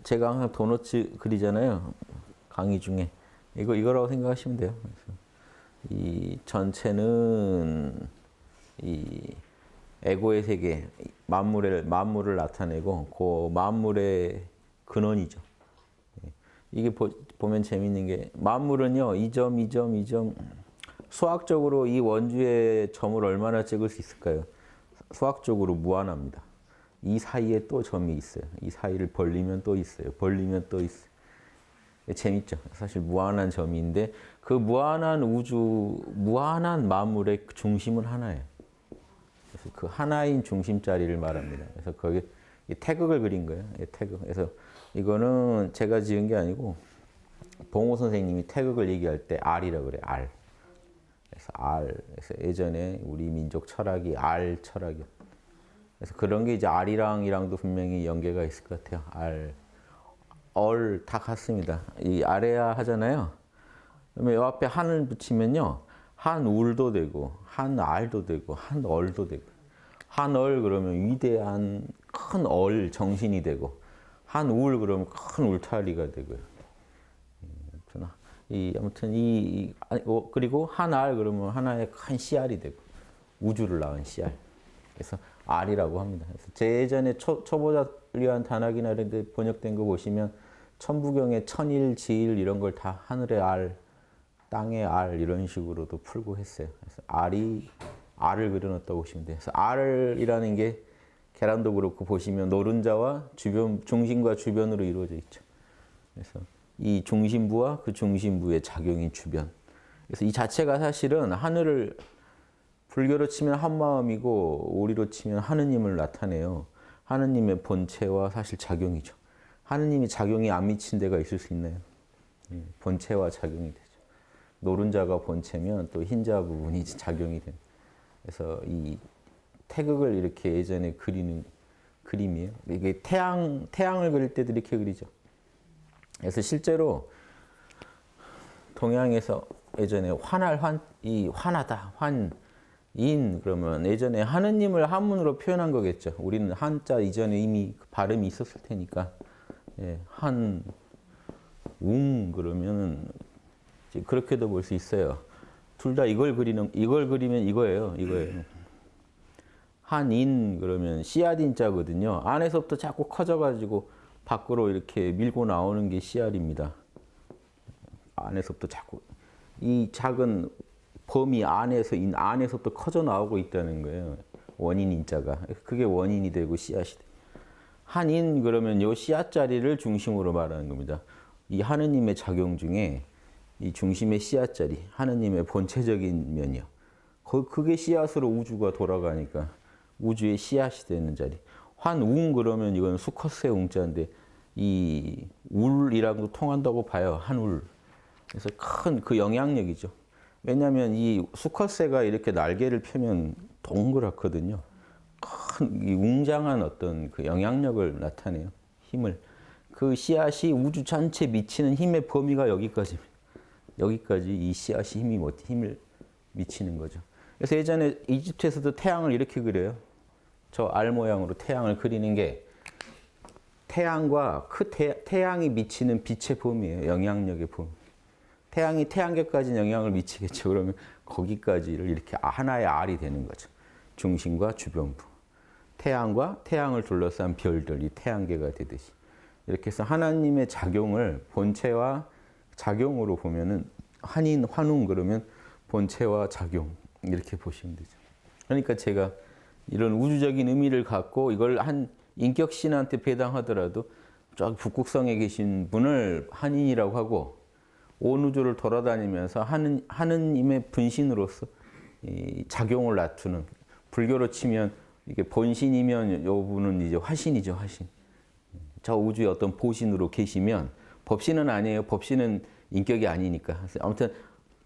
제가 항상 도너츠 그리잖아요. 강의 중에. 이거라고 생각하시면 돼요. 그래서 이 전체는 이 에고의 세계, 만물을 나타내고 그 만물의 근원이죠. 이게 보면 재밌는 게 만물은요, 이 점, 수학적으로 이 원주의 점을 얼마나 찍을 수 있을까요? 수학적으로 무한합니다. 이 사이에 또 점이 있어요. 이 사이를 벌리면 또 있어요. 벌리면 또 있어요. 재밌죠? 사실 무한한 점인데 그 무한한 우주, 무한한 만물의 중심은 하나예요. 그래서 그 하나인 중심자리를 말합니다. 그래서 거기 태극을 그린 거예요. 태극. 그래서 이거는 제가 지은 게 아니고 봉호 선생님이 태극을 얘기할 때 R이라고 그래요. R. 그래서 R. 그래서 예전에 우리 민족 철학이 R 철학이요. 그래서 그런 게 이제 R이랑도 분명히 연계가 있을 것 같아요. R. 얼 다 같습니다. 이 아래야 하잖아요. 그러면 이 앞에 한을 붙이면요. 한울도 되고, 한알도 되고, 한얼도 되고. 한얼 그러면 위대한 큰 얼 정신이 되고, 한울 그러면 큰 울타리가 되고요. 아무튼 그리고 한알 그러면 하나의 큰 씨알이 되고, 우주를 낳은 씨알. 그래서 알이라고 합니다. 그래서 제 예전에 초보자를 위한 단학이나 이런 데 번역된 거 보시면 천부경의 천일, 지일 이런 걸 다 하늘의 알, 땅의 알 이런 식으로도 풀고 했어요. 그래서 알을 그려놨다고 보시면 돼요. 그래서 알이라는 게 계란도 그렇고 보시면 노른자와 중심과 주변으로 이루어져 있죠. 그래서 이 중심부와 그 중심부의 작용인 주변. 그래서 이 자체가 사실은 하늘을 불교로 치면 한마음이고 우리로 치면 하느님을 나타내요. 하느님의 본체와 사실 작용이죠. 하느님이 작용이 안 미친 데가 있을 수 있나요? 본체와 작용이 되죠. 노른자가 본체면 또 흰자 부분이 작용이 됩니다. 그래서 이 태극을 이렇게 예전에 그리는 그림이에요. 이게 태양을 그릴 때도 이렇게 그리죠. 그래서 실제로 동양에서 예전에 환하다, 인 그러면 예전에 하느님을 한문으로 표현한 거겠죠. 우리는 한자 이전에 이미 발음이 있었을 테니까 그러면은 그렇게도 볼 수 있어요. 둘 다 이걸 그리면 이거예요. 한인 그러면 씨앗인자거든요. 안에서부터 자꾸 커져가지고 밖으로 이렇게 밀고 나오는 게 씨앗입니다. 안에서부터 자꾸 이 작은 범위 안에서부터 커져 나오고 있다는 거예요. 원인 인자가. 그게 원인이 되고 씨앗이 돼요. 한인 그러면 요 씨앗 자리를 중심으로 말하는 겁니다. 이 하느님의 작용 중에 이 중심의 씨앗 자리, 하느님의 본체적인 면이요. 그게 씨앗으로 우주가 돌아가니까 우주의 씨앗이 되는 자리. 환웅 그러면 이건 수컷의 웅자인데 이 울이랑도 통한다고 봐요. 한울. 그래서 큰 그 영향력이죠. 왜냐하면 이 수컷새가 이렇게 날개를 펴면 동그랗거든요. 큰 이 웅장한 어떤 그 영향력을 나타내요. 힘을. 그 씨앗이 우주 전체에 미치는 힘의 범위가 여기까지입니다. 여기까지 이 씨앗이 힘을 미치는 거죠. 그래서 예전에 이집트에서도 태양을 이렇게 그려요. 저 알 모양으로 태양을 그리는 게 태양과 태양이 미치는 빛의 범위예요. 영향력의 범위. 태양이 태양계까지 영향을 미치겠죠. 그러면 거기까지를 이렇게 하나의 알이 되는 거죠. 중심과 주변부. 태양과 태양을 둘러싼 별들이 태양계가 되듯이. 이렇게 해서 하나님의 작용을 본체와 작용으로 보면은 환웅 그러면 본체와 작용 이렇게 보시면 되죠. 그러니까 제가 이런 우주적인 의미를 갖고 이걸 한 인격신한테 배당하더라도 저 북극성에 계신 분을 한인이라고 하고 온 우주를 돌아다니면서 하느님의 분신으로서 이 작용을 나타내는 불교로 치면 이게 본신이면 요 분은 이제 화신이죠, 화신. 저 우주의 어떤 보신으로 계시면 법신은 아니에요. 법신은 인격이 아니니까. 아무튼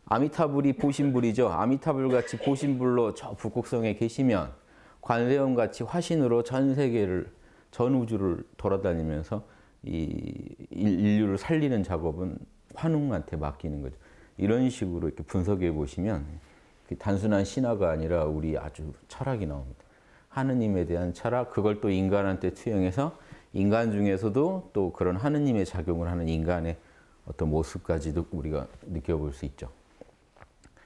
아미타불이 보신불이죠. 아미타불 같이 보신불로 저 북극성에 계시면 관세음 같이 화신으로 전 세계를 전 우주를 돌아다니면서 이 인류를 살리는 작업은 환웅한테 맡기는 거죠. 이런 식으로 이렇게 분석해 보시면 단순한 신화가 아니라 우리 아주 철학이 나옵니다. 하느님에 대한 철학, 그걸 또 인간한테 투영해서 인간 중에서도 또 그런 하느님의 작용을 하는 인간의 어떤 모습까지도 우리가 느껴볼 수 있죠.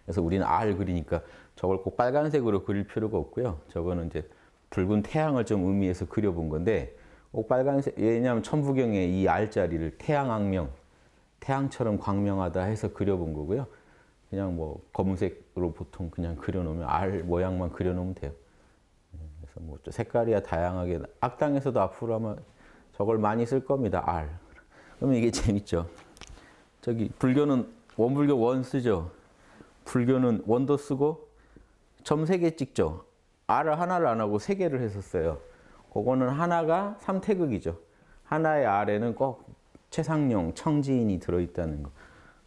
그래서 우리는 알 그리니까 저걸 꼭 빨간색으로 그릴 필요가 없고요. 저거는 이제 붉은 태양을 좀 의미해서 그려본 건데 꼭 빨간색, 왜냐하면 천부경에 이 알자리를 태양악명, 태양처럼 광명하다 해서 그려본 거고요. 그냥 뭐 검은색으로 보통 그냥 그려놓으면 알 모양만 그려놓으면 돼요. 그래서 뭐 색깔이야 다양하게 악당에서도 앞으로 아마 저걸 많이 쓸 겁니다. 알. 그러면 이게 재밌죠. 저기 불교는 원불교 원 쓰죠. 불교는 원도 쓰고 점 3개 찍죠. 알을 하나를 안 하고 3개를 했었어요. 그거는 하나가 삼태극이죠. 하나의 알에는 꼭 최상용, 청지인이 들어있다는 거.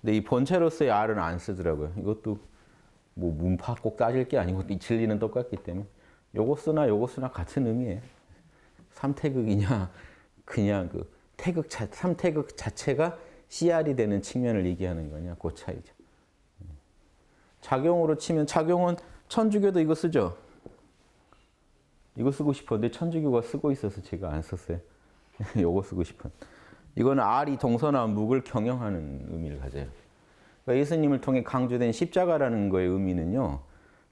근데 이 본체로서의 알은 안 쓰더라고요. 이것도 뭐 문파 꼭 따질 게 아니고 이 진리는 똑같기 때문에 요거 쓰나 요거 쓰나 같은 의미예요. 삼태극이냐 그냥 그 태극 삼태극 자체가 CR이 되는 측면을 얘기하는 거냐 그 차이죠. 작용으로 치면 작용은 천주교도 이거 쓰죠. 이거 쓰고 싶었는데 천주교가 쓰고 있어서 제가 안 썼어요. 요거 쓰고 싶은. 이거는 알이 동서남북을 경영하는 의미를 가져요. 그러니까 예수님을 통해 강조된 십자가라는 거의 의미는요.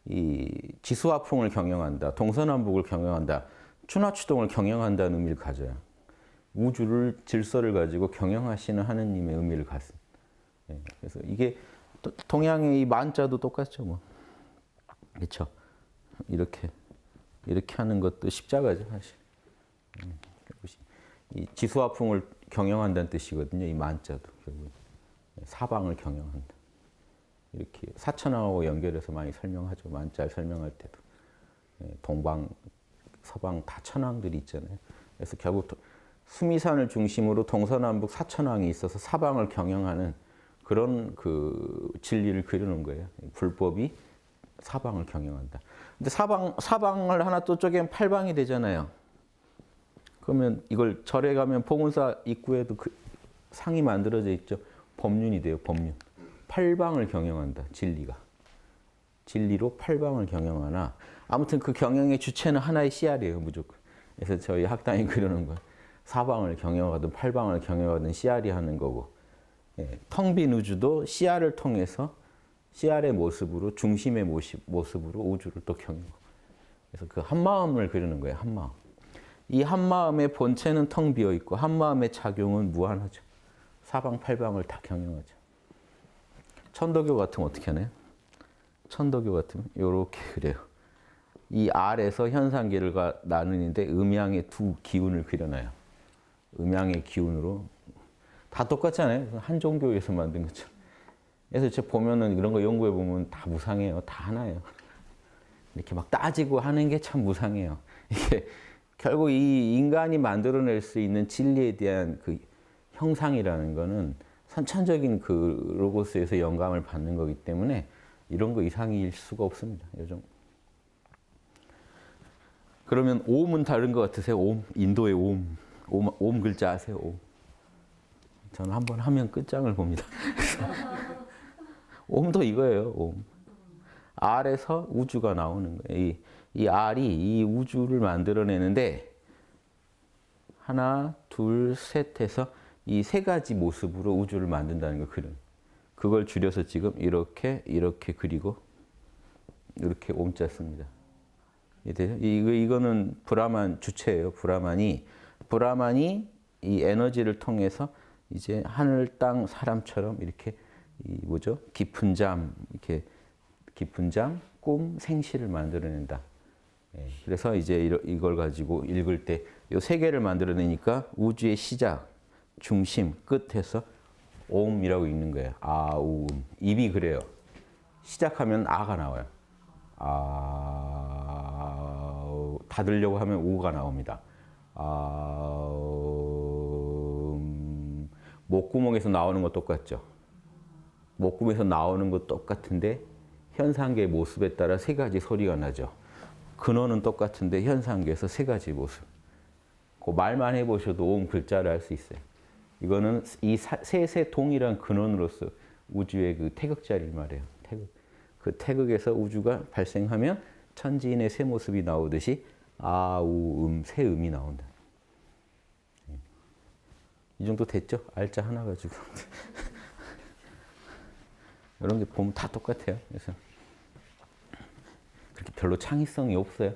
이 지수화풍을 경영한다. 동서남북을 경영한다. 추나추동을 경영한다는 의미를 가져요. 우주를 질서를 가지고 경영하시는 하느님의 의미를 갖습니다. 그래서 이게 동양의 이 만자도 똑같죠, 뭐. 그렇죠? 이렇게 하는 것도 십자가죠, 사실. 이 지수화풍을 경영한다는 뜻이거든요. 이 만자도 결국 사방을 경영한다. 이렇게 사천왕하고 연결해서 많이 설명하죠. 만자 설명할 때도 동방, 서방 다 천왕들이 있잖아요. 그래서 결국 수미산을 중심으로 동서남북 사천왕이 있어서 사방을 경영하는 그런 그 진리를 그리는 거예요. 불법이 사방을 경영한다. 근데 사방을 하나 또 쪼개면 팔방이 되잖아요. 그러면 이걸 절에 가면 봉은사 입구에도 그 상이 만들어져 있죠. 법륜이 돼요. 법륜. 팔방을 경영한다. 진리가. 진리로 팔방을 경영하나 아무튼 그 경영의 주체는 하나의 씨알이에요. 무조건. 그래서 저희 학당이 그러는 거예요. 사방을 경영하든 팔방을 경영하든 씨알이 하는 거고 텅 빈 우주도 씨알을 통해서 씨알의 모습으로 중심의 모습으로 우주를 또 경영하고 그래서 그 한마음을 그리는 거예요. 한마음. 이 한마음의 본체는 텅 비어 있고 한마음의 작용은 무한하죠. 사방팔방을 다 경영하죠. 천도교 같으면 어떻게 하나요? 천도교 같으면 이렇게 그래요. 이 알에서 현상계가 나누는데 음양의 두 기운을 그려놔요. 음양의 기운으로 다 똑같잖아요. 한 종교에서 만든 것처럼. 그래서 제가 보면은 이런 거 연구해 보면 다 무상해요. 다 하나예요. 이렇게 막 따지고 하는 게 참 무상해요. 이게 결국 이 인간이 만들어낼 수 있는 진리에 대한 그 형상이라는 거는 선천적인 그 로고스에서 영감을 받는 거기 때문에 이런 거 이상일 수가 없습니다. 요즘. 그러면 오음은 다른 것 같으세요? 오음, 인도의 오음. 오음 글자 아세요? 오음. 저는 한번 하면 끝장을 봅니다. 오음도 이거예요. 오음. 알에서 우주가 나오는 거예요. 이 알이 이 우주를 만들어내는데 하나, 둘, 셋 해서 이 3가지 모습으로 우주를 만든다는 걸 그려요. 그걸 줄여서 지금 이렇게 그리고 이렇게 옴자 씁니다. 이거는 브라만 주체예요. 브라만이 이 에너지를 통해서 이제 하늘, 땅, 사람처럼 이렇게 뭐죠? 깊은 잠, 꿈, 생시를 만들어낸다. 그래서 이제 이걸 가지고 읽을 때 이 3개를 만들어내니까 우주의 시작, 중심, 끝에서 옴이라고 읽는 거예요. 아우음. 입이 그래요. 시작하면 아가 나와요. 아 닫으려고 하면 우가 나옵니다. 목구멍에서 나오는 거 똑같죠. 목구멍에서 나오는 거 똑같은데 현상계의 모습에 따라 3가지 소리가 나죠. 근원은 똑같은데 현상계에서 3가지 모습. 그 말만 해보셔도 옴 글자를 알 수 있어요. 이거는 이 셋의 동일한 근원으로서 우주의 그 태극자리를 말해요. 태극. 그 태극에서 우주가 발생하면 천지인의 새 모습이 나오듯이 아우음 새 음이 나온다. 이 정도 됐죠? 알짜 하나 가지고. 이런 게 보면 다 똑같아요. 그래서 그렇게 별로 창의성이 없어요.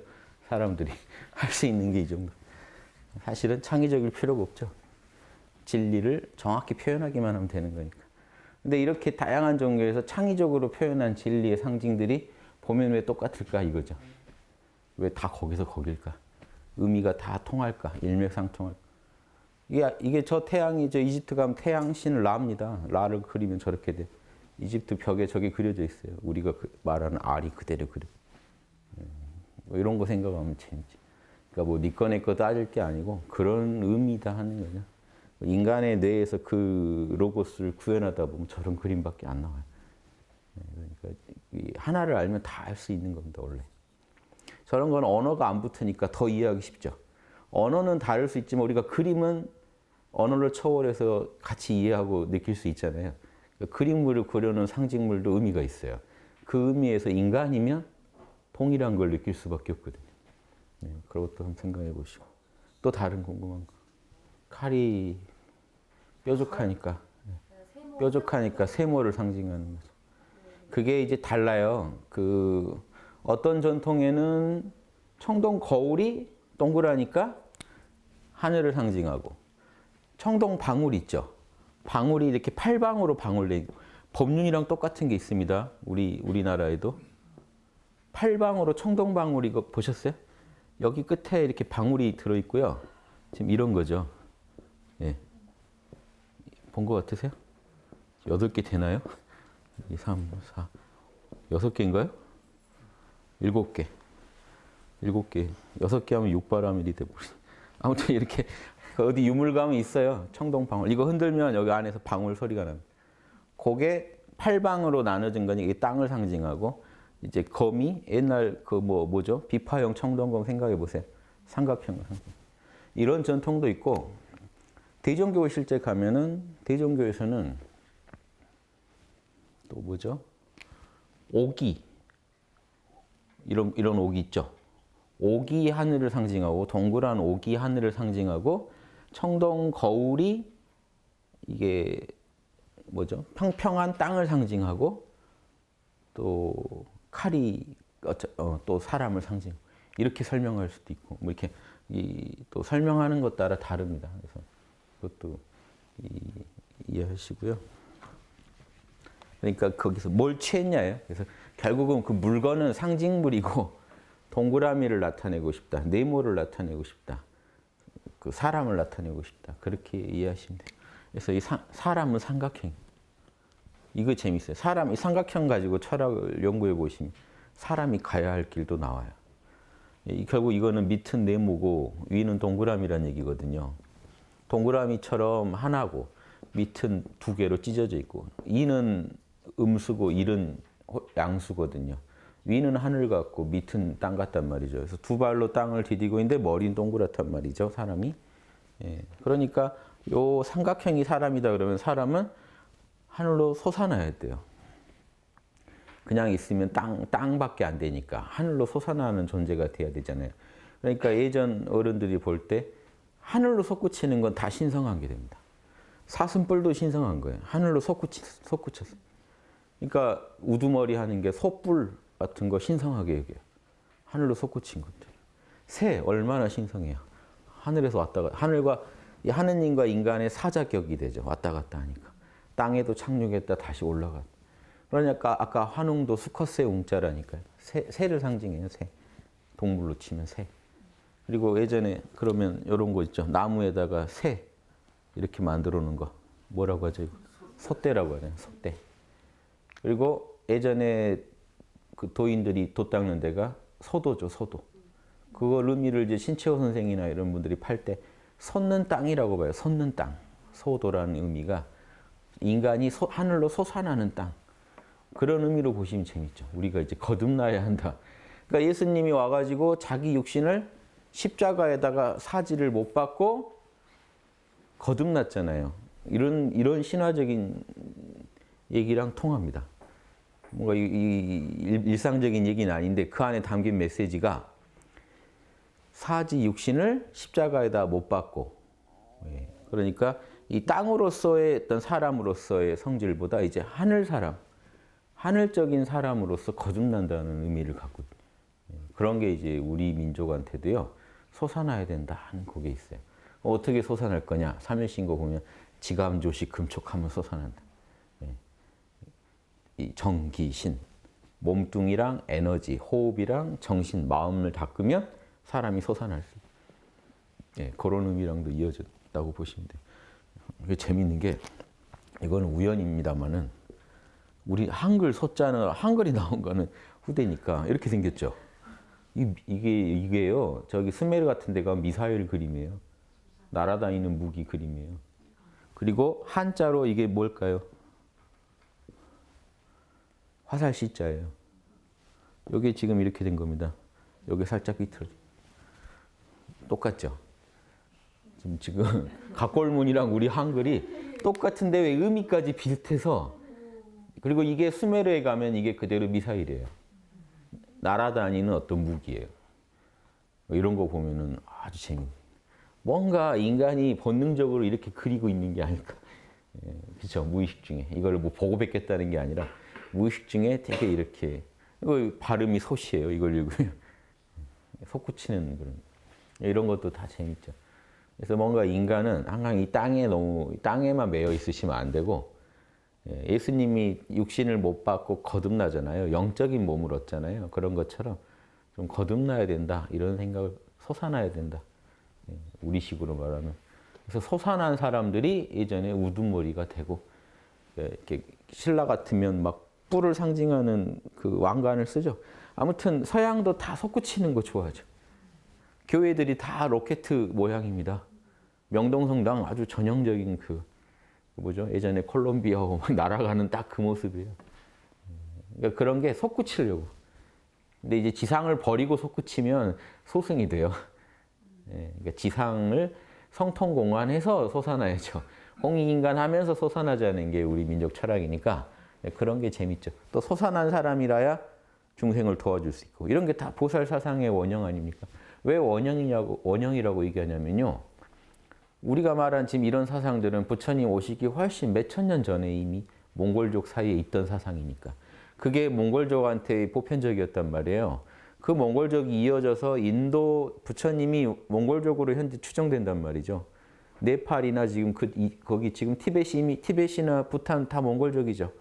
사람들이 할 수 있는 게 이 정도. 사실은 창의적일 필요가 없죠. 진리를 정확히 표현하기만 하면 되는 거니까. 근데 이렇게 다양한 종교에서 창의적으로 표현한 진리의 상징들이 보면 왜 똑같을까 이거죠. 왜 다 거기서 거길까? 의미가 다 통할까? 일맥상통할까? 이게 저 태양이 저 이집트 가면 태양신 라입니다. 라를 그리면 저렇게 돼. 이집트 벽에 저게 그려져 있어요. 우리가 말하는 알이 그대로 그려. 뭐 이런 거 생각하면 재밌지. 그러니까 뭐 니꺼 내꺼 따질 게 아니고 그런 의미다 하는 거죠. 인간의 뇌에서 그 로고스를 구현하다 보면 저런 그림밖에 안 나와요. 그러니까 하나를 알면 다 알 수 있는 겁니다, 원래. 저런 건 언어가 안 붙으니까 더 이해하기 쉽죠. 언어는 다를 수 있지만 우리가 그림은 언어를 초월해서 같이 이해하고 느낄 수 있잖아요. 그림물을 그려놓은 상징물도 의미가 있어요. 그 의미에서 인간이면 동일한 걸 느낄 수밖에 없거든요. 그런 것도 한번 생각해 보시고. 또 다른 궁금한 거. 칼이 뾰족하니까 세모를 상징하는 거죠. 그게 이제 달라요. 어떤 전통에는 청동 거울이 동그라니까 하늘을 상징하고, 청동 방울 있죠. 방울이 이렇게 팔방으로 방울돼. 법륜이랑 똑같은 게 있습니다. 우리나라에도 팔방으로 청동 방울 이거 보셨어요? 여기 끝에 이렇게 방울이 들어 있고요. 지금 이런 거죠. 예. 본 거 같으세요? 8개 되나요? 2, 3, 4, 6개인가요? 7개. 7개. 6개 하면 6바라밀이 돼버리. 아무튼 이렇게 어디 유물감이 있어요. 청동방울. 이거 흔들면 여기 안에서 방울 소리가 납니다. 그게 8방으로 나눠진 거니 이게 땅을 상징하고, 이제 검이 옛날 뭐죠? 비파형 청동검 생각해 보세요. 삼각형을 상징. 이런 전통도 있고, 대종교 실제 가면은 대종교에서는 또 뭐죠? 오기. 이런 오기 있죠. 오기 하늘을 상징하고, 동그란 오기 하늘을 상징하고, 청동 거울이 이게 뭐죠? 평평한 땅을 상징하고, 또 칼이 또 사람을 상징. 이렇게 설명할 수도 있고, 뭐 이렇게 또 설명하는 것 따라 다릅니다. 그래서 그것도 이해하시고요. 그러니까 거기서 뭘 취했냐예요. 그래서 결국은 그 물건은 상징물이고, 동그라미를 나타내고 싶다, 네모를 나타내고 싶다, 그 사람을 나타내고 싶다, 그렇게 이해하시면 돼요. 그래서 이 사람은 삼각형. 이거 재밌어요. 이 삼각형 가지고 철학을 연구해 보시면 사람이 가야 할 길도 나와요. 결국 이거는 밑은 네모고 위는 동그라미란 얘기거든요. 동그라미처럼 하나고 밑은 2개로 찢어져 있고, 이는 음수고 일은 양수거든요. 위는 하늘 같고 밑은 땅 같단 말이죠. 그래서 2발로 땅을 디디고 있는데 머리는 동그랗단 말이죠, 사람이. 예. 그러니까 요 삼각형이 사람이다 그러면 사람은 하늘로 솟아나야 돼요. 그냥 있으면 땅밖에 안 되니까 하늘로 솟아나는 존재가 돼야 되잖아요. 그러니까 예전 어른들이 볼 때 하늘로 솟구치는 건 다 신성한 게 됩니다. 사슴뿔도 신성한 거예요. 하늘로 솟구쳤어요. 그러니까 우두머리 하는 게 소뿔 같은 거 신성하게 여겨요. 하늘로 솟구친 것들. 새 얼마나 신성해요. 하늘에서 왔다가, 하느님과 인간의 사자격이 되죠. 왔다 갔다 하니까. 땅에도 착륙했다 다시 올라가. 그러니까 아까 환웅도 수컷새 웅자라니까요. 새를 상징해요. 새. 동물로 치면 새. 그리고 예전에 그러면 이런 거 있죠. 나무에다가 새 이렇게 만들어 놓은 거. 뭐라고 하죠? 솥대라고 하잖아요. 솥대. 그리고 예전에 그 도인들이 돛 닦는 데가 소도죠. 소도. 그걸 의미를 이제 신채호 선생이나 이런 분들이 팔 때 솟는 땅이라고 봐요. 솟는 땅. 소도라는 의미가 인간이 하늘로 솟아나는 땅. 그런 의미로 보시면 재밌죠. 우리가 이제 거듭나야 한다. 그러니까 예수님이 와가지고 자기 육신을 십자가에다가 사지를 못 받고 거듭났잖아요. 이런 신화적인 얘기랑 통합니다. 뭔가 일상적인 얘기는 아닌데 그 안에 담긴 메시지가 사지 육신을 십자가에다 못 받고, 그러니까 이 땅으로서의 어떤 사람으로서의 성질보다 이제 하늘 사람, 하늘적인 사람으로서 거듭난다는 의미를 갖고 그런 게 이제 우리 민족한테도요 솟아나야 된다 하는 그게 있어요. 어떻게 솟아날 거냐? 삼일신고 보면 지감조식 금촉하면 솟아난다. 이 정기신, 몸뚱이랑 에너지, 호흡이랑 정신, 마음을 닦으면 사람이 솟아날 수 있어요. 그런 의미랑도 이어졌다고 보시면 돼요. 이게 재밌는 게 이건 우연입니다만은 우리 한글 소자는 한글이 나온 거는 후대니까 이렇게 생겼죠. 이게요. 저기 스메르 같은 데가 미사일 그림이에요. 날아다니는 무기 그림이에요. 그리고 한자로 이게 뭘까요? 화살 시자예요. 이게 지금 이렇게 된 겁니다. 여기 살짝 비틀어져. 똑같죠? 지금 각골문이랑 우리 한글이 똑같은데 왜 의미까지 비슷해서 그리고 이게 수메르에 가면 이게 그대로 미사일이에요. 날아다니는 어떤 무기예요. 이런 거 보면은 아주 재밌네요. 뭔가 인간이 본능적으로 이렇게 그리고 있는 게 아닐까. 그렇죠. 무의식 중에. 이걸 뭐 보고 뵙겠다는 게 아니라 무의식 중에 되게 이렇게 이거 발음이 소시예요. 이걸 읽으면. 솟구치는 그런. 이런 것도 다 재밌죠. 그래서 뭔가 인간은 항상 이 땅에만 매여 있으시면 안 되고 예수님이 육신을 못 받고 거듭나잖아요. 영적인 몸을 얻잖아요. 그런 것처럼 좀 거듭나야 된다. 이런 생각을 솟아나야 된다. 우리식으로 말하면. 그래서 솟아난 사람들이 예전에 우두머리가 되고 이렇게 신라 같으면 막 뿔을 상징하는 그 왕관을 쓰죠. 아무튼 서양도 다 솟구치는 거 좋아하죠. 교회들이 다 로켓 모양입니다. 명동성당 아주 전형적인 뭐죠? 예전에 콜롬비아하고 막 날아가는 딱 그 모습이에요. 그러니까 그런 게 솟구치려고. 근데 이제 지상을 버리고 솟구치면 소승이 돼요. 그러니까 지상을 성통공안해서 솟아나야죠. 홍익인간 하면서 솟아나자는 게 우리 민족 철학이니까 그런 게 재밌죠. 또 솟아난 사람이라야 중생을 도와줄 수 있고 이런 게 다 보살 사상의 원형 아닙니까? 왜 원형이라고 얘기하냐면요. 우리가 말한 지금 이런 사상들은 부처님 오시기 훨씬 몇천 년 전에 이미 몽골족 사이에 있던 사상이니까. 그게 몽골족한테 보편적이었단 말이에요. 그 몽골족이 이어져서 인도 부처님이 몽골족으로 현재 추정된단 말이죠. 네팔이나 지금 거기 지금 티벳이나 부탄 다 몽골족이죠.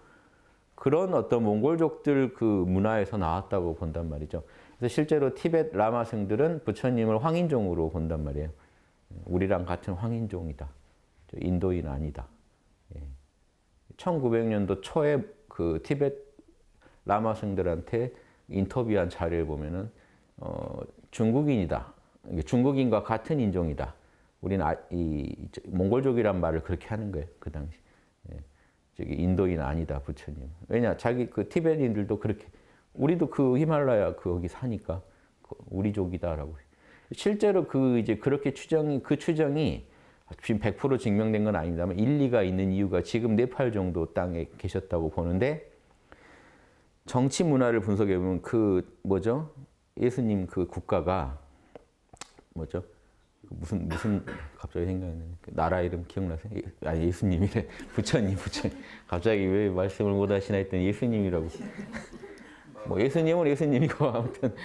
그런 어떤 몽골족들 그 문화에서 나왔다고 본단 말이죠. 그래서 실제로 티벳 라마승들은 부처님을 황인종으로 본단 말이에요. 우리랑 같은 황인종이다. 인도인 아니다. 1900년도 초에 그 티벳 라마승들한테 인터뷰한 자료를 보면은 중국인이다. 중국인과 같은 인종이다. 우리는 몽골족이란 말을 그렇게 하는 거예요. 그 당시. 저기 인도인 아니다, 부처님. 왜냐, 자기 그 티베트인들도 그렇게 우리도 그 히말라야 거기 사니까 우리족이다라고. 실제로 그렇게 그 추정이 지금 100% 증명된 건 아닙니다만 일리가 있는 이유가 지금 네팔 정도 땅에 계셨다고 보는데 정치 문화를 분석해 보면 그 뭐죠? 예수님 그 국가가 뭐죠? 무슨 갑자기 생각이 나네. 그 나라 이름 기억나세요? 아니 예수님이래. 부처님. 갑자기 왜 말씀을 못 하시나 했더니 예수님이라고. 뭐 예수님은 예수님이고 아무튼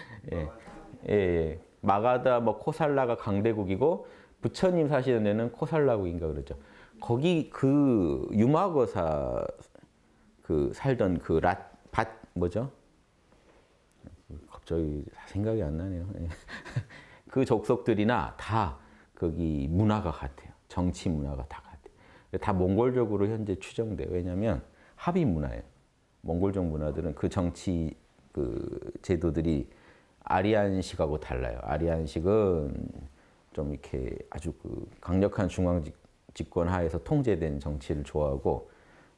예. 마가다 뭐 코살라가 강대국이고 부처님 사시는 데는 코살라국인가 그러죠. 거기 그 유마거사 그 살던 그 뭐죠? 갑자기 생각이 안 나네요. 그 족속들이나 다 거기 문화가 같아요. 정치 문화가 다 같아요. 다 몽골적으로 현재 추정돼요. 왜냐하면 합의 문화예요. 몽골족 문화들은 그 정치 그 제도들이 아리안식하고 달라요. 아리안식은 좀 이렇게 아주 그 강력한 중앙 집권 하에서 통제된 정치를 좋아하고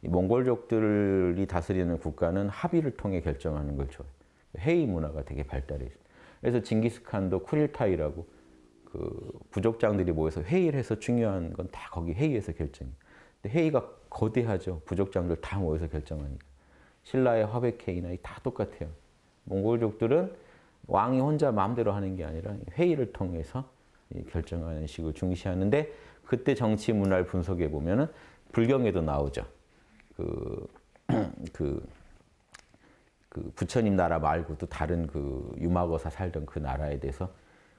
이 몽골족들이 다스리는 국가는 합의를 통해 결정하는 걸 좋아해요. 회의 문화가 되게 발달해 있어요. 그래서 징기스칸도 쿠릴타이라고 그 부족장들이 모여서 회의를 해서 중요한 건 다 거기 회의에서 결정해요. 근데 회의가 거대하죠. 부족장들 다 모여서 결정하니까. 신라의 화백회의나 다 똑같아요. 몽골족들은 왕이 혼자 마음대로 하는 게 아니라 회의를 통해서 결정하는 식을 중시하는데 그때 정치 문화를 분석해 보면은 불경에도 나오죠. 그 부처님 나라 말고도 다른 그 유마거사 살던 그 나라에 대해서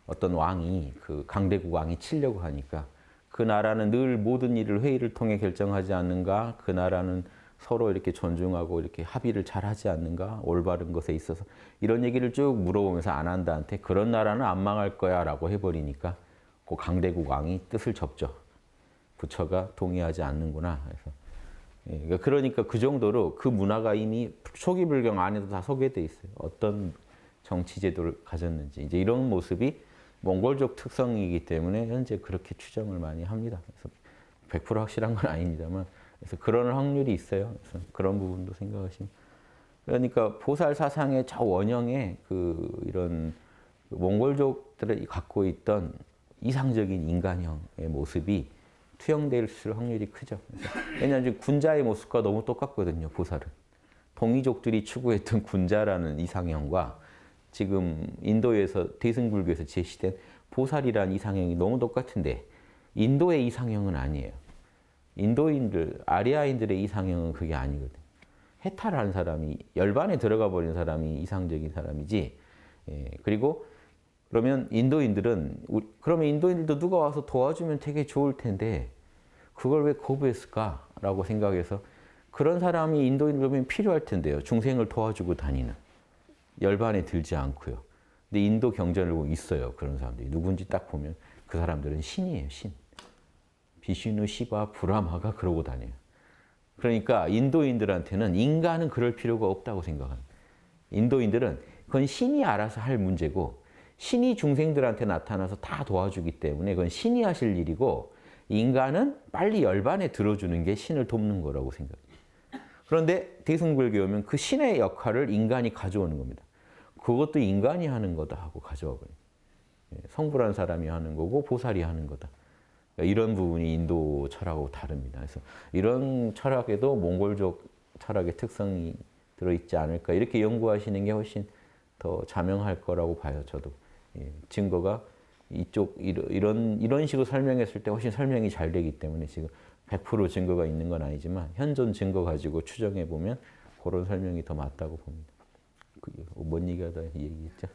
어떤 왕이 그 강대국 왕이 치려고 하니까 그 나라는 늘 모든 일을 회의를 통해 결정하지 않는가? 그 나라는 서로 이렇게 존중하고 이렇게 합의를 잘 하지 않는가? 올바른 것에 있어서 이런 얘기를 쭉 물어보면서 아난다한테 그런 나라는 안 망할 거야 라고 해버리니까 그 강대국 왕이 뜻을 접죠. 부처가 동의하지 않는구나. 그러니까 그 정도로 그 문화가 이미 초기 불경 안에도 다 소개돼 있어요. 어떤 정치 제도를 가졌는지 이제 이런 모습이 몽골족 특성이기 때문에 현재 그렇게 추정을 많이 합니다. 그래서 100% 확실한 건 아닙니다만 그래서 그런 확률이 있어요. 그래서 그런 부분도 생각하시면 그러니까 보살 사상의 저 원형에 이런 몽골족들이 갖고 있던 이상적인 인간형의 모습이 투영될 확률이 크죠. 왜냐하면 군자의 모습과 너무 똑같거든요. 보살은 동이족들이 추구했던 군자라는 이상형과 지금 인도에서 대승불교에서 제시된 보살이라는 이상형이 너무 똑같은데 인도의 이상형은 아니에요. 인도인들, 아리아인들의 이상형은 그게 아니거든요. 해탈한 사람이, 열반에 들어가 버린 사람이 이상적인 사람이지. 그리고 그러면 인도인들도 누가 와서 도와주면 되게 좋을 텐데 그걸 왜 거부했을까라고 생각해서 그런 사람이 인도인들 보면 필요할 텐데요. 중생을 도와주고 다니는. 열반에 들지 않고요. 근데 인도 경전을 보면 있어요. 그런 사람들이. 누군지 딱 보면 그 사람들은 신이에요. 신. 비슈누, 시바, 브라마가 그러고 다녀요. 그러니까 인도인들한테는 인간은 그럴 필요가 없다고 생각합니다. 인도인들은 그건 신이 알아서 할 문제고 신이 중생들한테 나타나서 다 도와주기 때문에 그건 신이 하실 일이고 인간은 빨리 열반에 들어주는 게 신을 돕는 거라고 생각합니다. 그런데 대승불교에 오면 그 신의 역할을 인간이 가져오는 겁니다. 그것도 인간이 하는 거다 하고 가져와 버려요. 성불한 사람이 하는 거고 보살이 하는 거다. 이런 부분이 인도 철학하고 다릅니다. 그래서 이런 철학에도 몽골족 철학의 특성이 들어있지 않을까 이렇게 연구하시는 게 훨씬 더 자명할 거라고 봐요. 저도. 증거가 이런 식으로 설명했을 때 훨씬 설명이 잘 되기 때문에 지금 100% 증거가 있는 건 아니지만 현존 증거 가지고 추정해 보면 그런 설명이 더 맞다고 봅니다. 뭔 얘기하다 이 얘기했죠?